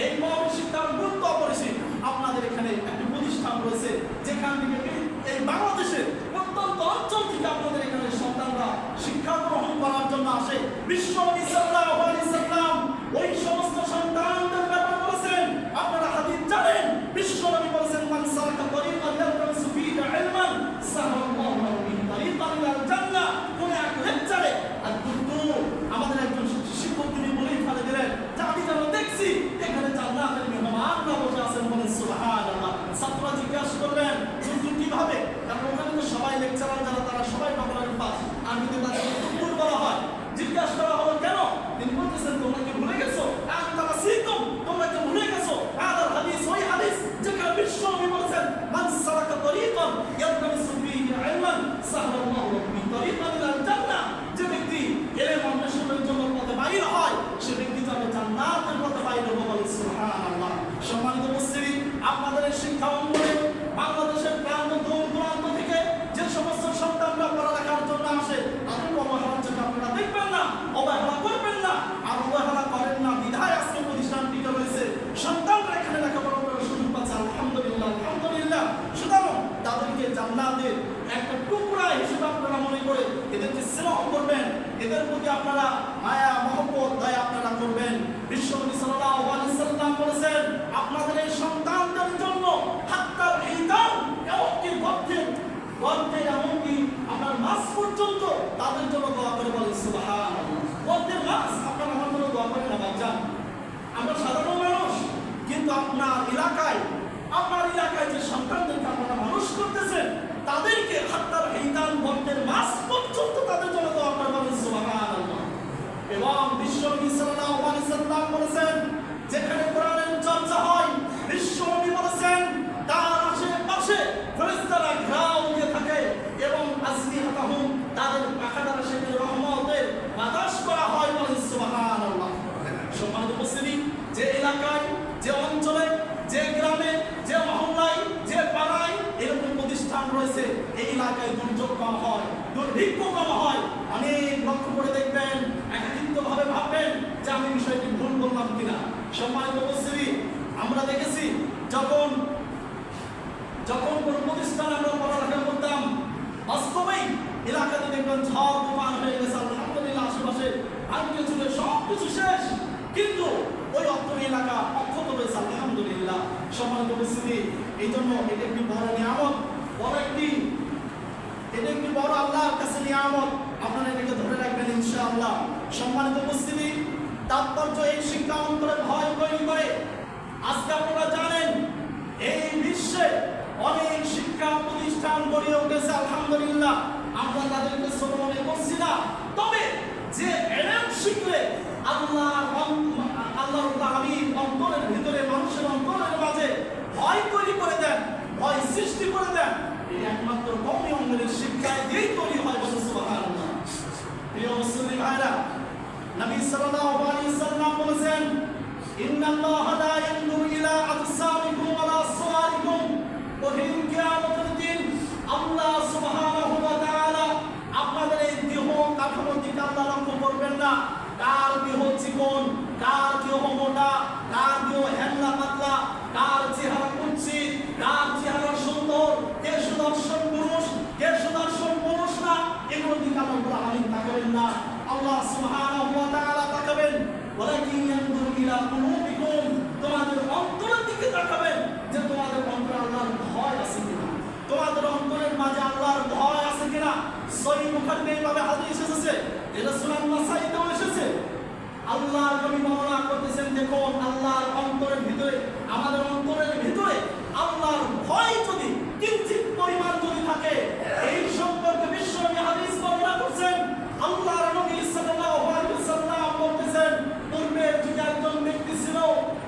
এই মৌলিক শিক্ষার গুরুত্ব অপরিসীম। আপনাদের এখানে একটি প্রতিষ্ঠান রয়েছে যেখান থেকে এই বাংলাদেশের প্রত্যন্ত অঞ্চল থেকে আপনাদের এখানে সন্তানরা শিক্ষা গ্রহণ করার জন্য আসে। বিশ্বনবী সাল্লাল্লাহু আলাইহি ওয়াসাল্লাম ওই সমস্ত সন্তানদের ব্যাপারে বলেছেন, আপনারা হাদিস জানেন, বিশ্বনবী বলেছেন, মান সালাকা তরিকান ইয়ালতামিসু ফীহি ইলমান সাহাল্লাহু লাহু মিন তরিকাল ইলাল জান্নাহ। কোন এক লেকচারে আমাদের একজন শিক্ষক তিনি বলেই ফেলে দিলেন যে আমি যেন দেখছি এখানে জান্নাতের মেহমানরা বসে আছেন, বলেন সুবহানাল্লাহ। ছাত্ররা জিজ্ঞাসা করলেন হুজুর কিভাবে? কারণ ওখানে তো সবাই লেকচারার যারা তারা সবাই বাংলার পাস, আর যদি তাদের দুপুর বলা হয়, জিজ্ঞাসা করা হলো কেন? তিনি বলতেছেন তোমরা কি ভুলে গেছো? তারা সিকুম, তোমরা কি ভুলে গেছো আদার হাদিস, ওই হাদিস যেখানে বিশ্বনবী বলেছেন, মান সালাকা তরিকান ইয়ালতামিসু ফীহি ইলমান সাহাল্লাহু লাহু মিন তরিকাল ইলাল জান্নাহ। যে ব্যক্তি ইলম অন্বেষণের জন্য পথে বাইর হয়, সে ব্যক্তি যাবে জান্নাতের পথে বাইর হবে, বলেন সুবহানাল্লাহ। সম্মানিত মুসলিম, আপনাদের এই শিক্ষা অঙ্গনে বাংলাদেশের প্রান্ত দূর দূরান্ত থেকে যে সমস্ত সন্তানরা পড়ালেখার জন্য আসে, তাদের অবহেলার জন্য আপনারা দেখবেন না, অবহেলা করবেন না। আর অবহেলা করেন না বিধায় আজকে প্রতিষ্ঠান টিকে রয়েছে, সন্তানরা এখানে লেখাপড়া করার সুযোগ পাচ্ছে, আলহামদুলিল্লাহ আলহামদুলিল্লাহ। সুতরাং তাদেরকে জান্নাতের একটা টুকরা হিসেবে আপনারা মনে করে এদেরকে স্নেহ করবেন, এদের প্রতি আপনারা মায়া মহব্বত দয়া আপনারা করবেন। বিশ্বনবী সাল্লাল্লাহু আলাইহি ওয়াসাল্লাম বলেছেন, আপনাদের এই সন্তানদের জন্য হাত্তাল হিতাম, এমনকি গর্তের এমনকি আপনার মাছ পর্যন্ত তাদের জন্য দোয়া করে, বলেন সুবহানাল্লাহ। গর্তের মাছ আপনারা আমার জন্য দোয়া করেন না বাচ্চা, আমরা সাধারণ মানুষ, কিন্তু আপনার এলাকায় যে সন্তানদেরকে আপনারা মানুষ করতেছেন, তাদেরকে হাত্তাল হিতাম গর্তের মাছ পর্যন্ত তাদের জন্য দোয়া করে, বলেন সুবহানাল্লাহ। এবং বিশ্বনবী সাল্লাল্লাহু আলাইহি ওয়াসাল্লাম বলেছেন, যেখানে কোরআনের চর্চা হয়, বিশ্বনবী বলেছেন তার আশেপাশে ফেরেশতারা ঘেরাও দিয়ে থাকে এবং আসলিহাতাহুম, তাদের পাখা দ্বারা সেখানে রহমতের বাতাস করা হয়, বলেন সুবহানাল্লাহ। সম্মানিত মুসলিম, যে এলাকায়, যে অঞ্চলে, যে গ্রামে, যে মহল্লায়, যে পাড়ায় এরকম প্রতিষ্ঠান রয়েছে, এই এলাকায় দুর্যোগ কম হয়, দুর্ভিক্ষ কম হয়। অনেক লক্ষ্য করে দেখবেন, একাকিত্বভাবে ভাববেন যে আমি বিষয়টি ভুল বললাম কিনা। সম্মানিত মুসলিম, আমরা দেখেছি যখন কোন প্রতিষ্ঠানে আমরা পড়ালেখা করতাম, বাস্তবেই এলাকাতে দেখবেন ঝড় তুফান হয়ে গেছে, আলহামদুলিল্লাহ আশেপাশে ভাগ্যে চলে সব কিছু শেষ, কিন্তু ওই অত্র এলাকা অক্ষত রয়েছে, আলহামদুলিল্লাহ। সম্মানিত মুসলিম, এই জন্য এটা একটি বড় নিয়ামত, এটা একটি বড় আল্লাহর কাছে নিয়ামত, আপনারা এটাকে ধরে রাখবেন ইনশাআল্লাহ। সম্মানিত মুসলিম, তাৎপর্য এই শিক্ষা অন্তরে ভয় তৈরি করে। আজকে আপনারা জানেন এই বিশ্বে অনেক শিক্ষা প্রতিষ্ঠান গড়ে উঠেছে, আলহামদুলিল্লাহ। আমরা তাদেরকে ছোট মনে করছি না, তবে যে ইলম শিখলে আল্লাহর অন্তরের ভিতরে, মানুষের অন্তরের মাঝে ভয় তৈরি করে দেন, ভয় সৃষ্টি করে দেন, এই একমাত্র কওমি অঙ্গনের শিক্ষায় দিয়েই তৈরি হয়, বলেন সুবহানাল্লাহ। প্রিয় মুসলিম ভাইরা, নবী সাল্লাল্লাহু আলাইহি ওয়াসাল্লাম বলেছেন, ইন্নাল্লাহা লা ইয়ানজুরু ইলা আজসামিকুম ওয়ালা সুওয়ারিকুম। কঠিন কিয়ামতের দিন আল্লাহ সুবহানাহু ওয়া তাআলা আপনাদের এই দেহ কাঠামোর দিকে আল্লাহ লক্ষ্য করবেন না, কার দেহ চিকন, কার দেহ মোটা, কার দেহ হ্যাংলা পাতলা, কার চেহারা কুৎসিত, কার চেহারা সুন্দর, কে সুদর্শন পুরুষ, কে সুদর্শন পুরুষ না, এগুলোর দিকে আল্লাহ আলামিন তাকাবেন না। আল্লাহ সুবহানাহু ওয়া তাআলা তাকাবেন, ওয়ালাকিন ইয়ানজুরু ইলা কুলুবিকুম, তোমাদের অন্তরের দিকে তাকাবেন, যে তোমাদের অন্তরে আল্লাহর ভয় আছে কিনা, তোমাদের অন্তরের মাঝে আল্লাহর ভয় আছে কিনা। সহিহ বুখারীতে এইভাবে হাদিস এসেছে, এটা সুনান নাসাঈতেও এসেছে। আল্লাহর নবী বর্ণনা করতেছেন, দেখুন আল্লাহর অন্তরের ভিতরে, আমাদের অন্তরের ভিতরে আল্লাহর ভয় যদি কিঞ্চিত পরিমাণ যদি থাকে, এই সম্পর্কে বিশ্বনবী হাদিস বর্ণনা করছেন। আল্লাহর নবী সাল্লাল্লাহু আলাইহি ওয়াসাল্লাম বলতেছেন, পূর্বের যুগে একজন ব্যক্তি ছিল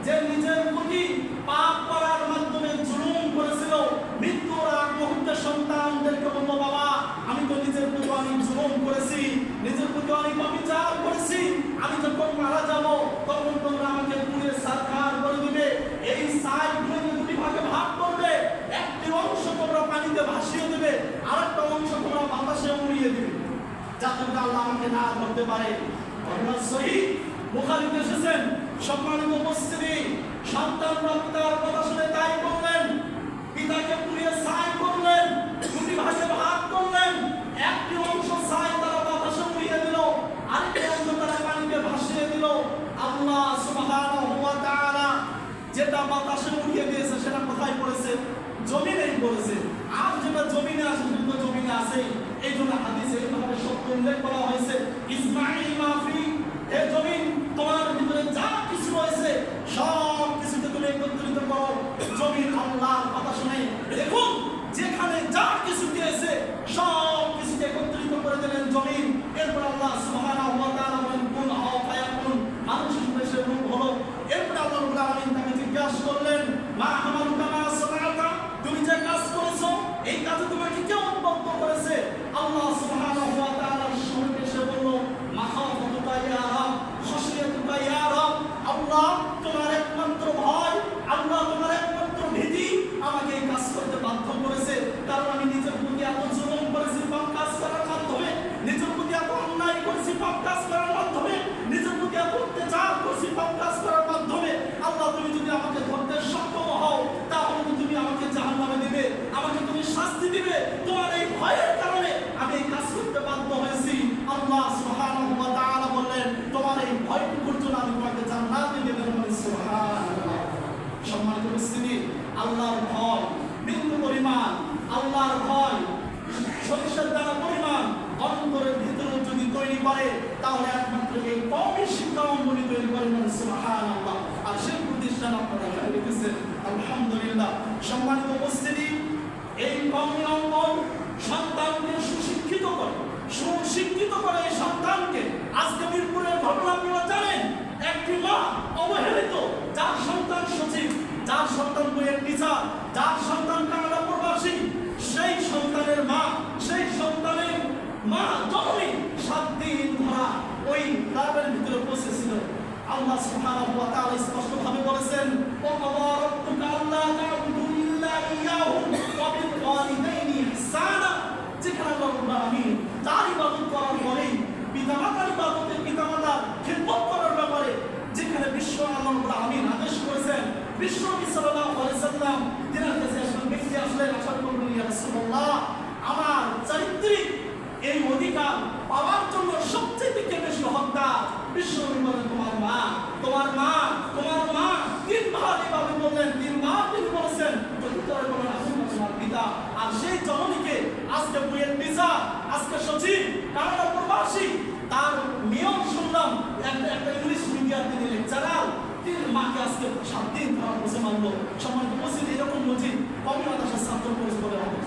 যে নিজের প্রতি পাপ করার মাধ্যমে জুলুম করেছিল। মৃত্যুর আগ মুহূর্তে সন্তানদেরকে বলল, বাবা আমি তো নিজের প্রতি অনেক জুলুম করেছি, নিজের প্রতি অনেক অবিচার করেছি, আমি যখন মারা যাব তখন তোমরা আমাকে পুড়ে সারখার করে দিবে, এই ছাইগুলো দুটি ভাগে ভাগ করবে, একটি অংশ তোমরা পানিতে ভাসিয়ে দেবে, আরেকটা অংশ তোমরা বাতাসে উড়িয়ে দিবে, যাতে আল্লাহ আমাকে না ধরতে পারে। ঘটনা সহিহ বুখারীতে এসেছেন, সম্মানিত উপস্থিতি, সন্তানরা পিতার কথা শুনে তাই করলেন। পিতাকে পুড়িয়ে ছাই করলেন, দুটি ভাগে ভাগ করলেন। একটি অংশ ছাই তারা বাতাসে উড়িয়ে দিল, আরেকটি অংশ তারা পানিতে ভাসিয়ে দিল। আল্লাহ সুবহানাহু ওয়া তাআলা যেটা বাতাসে উড়িয়ে দিয়েছে সেটা কোথায় পড়েছে? জমিনেই পড়েছে। আর যেটা জমিনে আছে সেটা তো জমিনে আছেই। এই জন্য হাদিসে এইভাবে সত্য উল্লেখ করা হয়েছে, ইসমাঈল মাফি, হে জমিন তোমার ভিতরে যা কিছু রয়েছে সব কিছুকে তুমি একত্রিত করো। জমিন আল্লাহর কথা শুনে দেখুন যেখানে যা কিছু দিয়েছে সব কিছুকে একত্রিত করে দিলেন জমিন। এরপর আল্লাহ সুবহানাহু ওয়া তাআলা বলেন কুন আও ফায়াকুন, মানুষ হিসেবে সে রূপ হলো। এরপর আল্লাহ রাব্বুল আলামিন তাকে জিজ্ঞাসা করলেন মা আমালুকা মা সানাতা, তুমি যে কাজ করেছো এই কাজে তোমাকে কে উদ্বুদ্ধ করেছে? আল্লাহ সুবহানাহু ওয়া তাআলার সামনে এসে বলল মাখাফাতুকা ইয়া রাব, খাশিয়াতুকা ইয়া রাব, আল্লাহ তোমার একমাত্র ভয়, আল্লাহ তোমার একমাত্র ভীতি আমাকে এই কাজ করতে বাধ্য করেছে। কারণ আমি নিজের প্রতি এত জুলুম করেছি পাপ কাজ করার মাধ্যমে, নিজের প্রতি এত অন্যায় করেছি পাপ কাজ করার মাধ্যমে, নিজের প্রতি এত অত্যাচার করেছি পাপ কাজ করার মাধ্যমে। আল্লাহ তুমি যদি আমাকে ধরতে সক্ষম হও তাহলে তুমি আমাকে জাহান্নামে দিবে, আমাকে তুমি শাস্তি দিবে। তোমার এই ভয়ের কারণে আমি এই কাজ করতে বাধ্য হয়েছি। আল্লাহ সুবহানাহু ওয়া তাআলা বললেন তোমার এই ভয়টুকুর জন্য আমি তোমাকে জান্নাত দিয়ে দেব। সুবহানাল্লাহ। সম্মানিত উপস্থিতি, আল্লাহর ভয় বিন্দু পরিমাণ, আল্লাহর ভয় সরিষার দানা পরিমাণ অন্তরের ভিতরে যদি তৈরি করে তাহলে একমাত্র এই কওমি শিক্ষা অঙ্গনী তৈরি করে। সুবহানাল্লাহ। আর সেই প্রতিষ্ঠান আপনারা লিখেছেন আলহামদুলিল্লাহ। সম্মানিত উপস্থিতি, এই কওমি অঙ্গন সন্তানকে সুশিক্ষিত করে, সুশিক্ষিত করে এই সন্তানকে। আজকে মিরপুরের ঘটনা আপনারা জানেন, একটি মা অবহেলিত, যার সন্তান সচিব, যার সন্তান বইয়ের টিচার, যার সন্তান কানাডা প্রবাসী, সেই সন্তানের মা, সেই সন্তানের মা জননী 7 দিন ধরা ওই ক্লাবের ভিতরে বসেছিল। আল্লাহ সুবহানাহু ওয়া তাআলা স্পষ্টভাবে বলেছেন ওয়া ক্বাদা রাব্বুকা আল্লা তা'বুদু ইল্লা ইয়্যাহু ওয়া বিল ওয়ালিদাইনি ইহসানা। যেখানে আল্লাহ রাব্বুল আলামিন তার ইবাদত করার পরে পিতামাতার ইবাদতে পিতামাতার খিদমত করার ব্যাপারে যেখানে বিশ্ব আল্লাহ রাব্বুল আলামিন আদেশ করেছেন, বিশ্ব নবী সাল্লাল্লাহু আলাইহি সাল্লাম তিনার কাছে একজন ব্যক্তি আসলেন, আসার করলেন ইয়া রাসূলুল্লাহ আমার চারিত্রিক এই অধিকার পাওয়ার জন্য সবচেয়ে বেশি হকদার বিশ্ব নবী বলেন তোমার মা, তোমার মা, তোমার মা। 3 বার এভাবে বললেন, 3 বার তিনি বলেছেন প্রত্যুত্তরে বলেন আসুন তোমার পিতা। আর সেই জননীকে আজকে বইয়ের টিচার, আজকে সচিব, কানাডা প্রবাসী, তার নিয়ম শুনলাম একটা ইংলিশ মিডিয়ার তিনি লেকচারার, তিনি মাকে আজকে 7 দিন ধরা বসে মানলো। সম্মানিত উপস্থিতি, এরকম নজির কওমি মাদ্রাসার ছাত্র কলেজ বলে হবে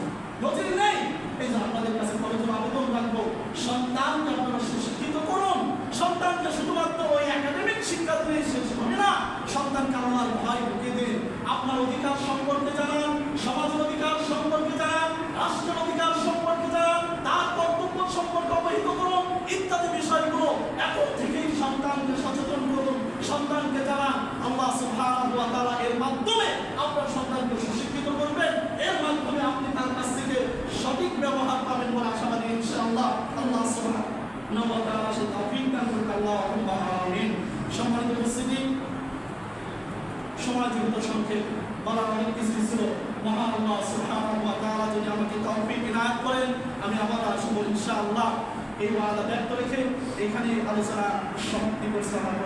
নজির নেই। এই যে আপনাদের কাছে কলেজের আবেদন রাখবো, সন্তানকে আপনারা সুশিক্ষিত করুন। সন্তানকে শুধুমাত্র ওই একাডেমিক শিক্ষা দিয়ে শেষ হবে না, সন্তানকে আল্লাহর ভয় ঢুকিয়ে দিন। আপনার অধিকার সম্পর্কে জানান, সমাজের অধিকার সম্পর্কে জানান, রাষ্ট্রের অধিকার সম্পর্কে জানান, তার কর্তব্য সম্পর্কে অবহিত করুন। ইত্যাদি বিষয়গুলো এখন থেকেই সন্তানকে সচেতন করুন, সন্তানকে জানান। আল্লাহ সুবহানাহু ওয়া তাআলা এর মাধ্যমে আপনার সন্তানকে সুশিক্ষিত করবেন, এর মাধ্যমে আপনি তার কাছ থেকে সঠিক ব্যবহার পাবেন বলে আশাবাদী ইনশাআল্লাহ। আল্লাহ সুবহানাহু ওয়া তাআলা সেই তৌফিক দান করুন। আল্লাহুম্মা আমিন। সম্মানিত উপস্থিতি, সময় যেহেতু সংক্ষেপ, বলার অনেক কিছু ছিল। মহান আল্লাহ সুবহানাহু ওয়া তাআলা যদি আমাকে তৌফিক ইনায়াত করেন আমি আবার আসবো ইনশাআল্লাহ। এই ওয়াদা ব্যক্ত রেখে এখানে আলোচনা সমাপ্তি করছি। আমার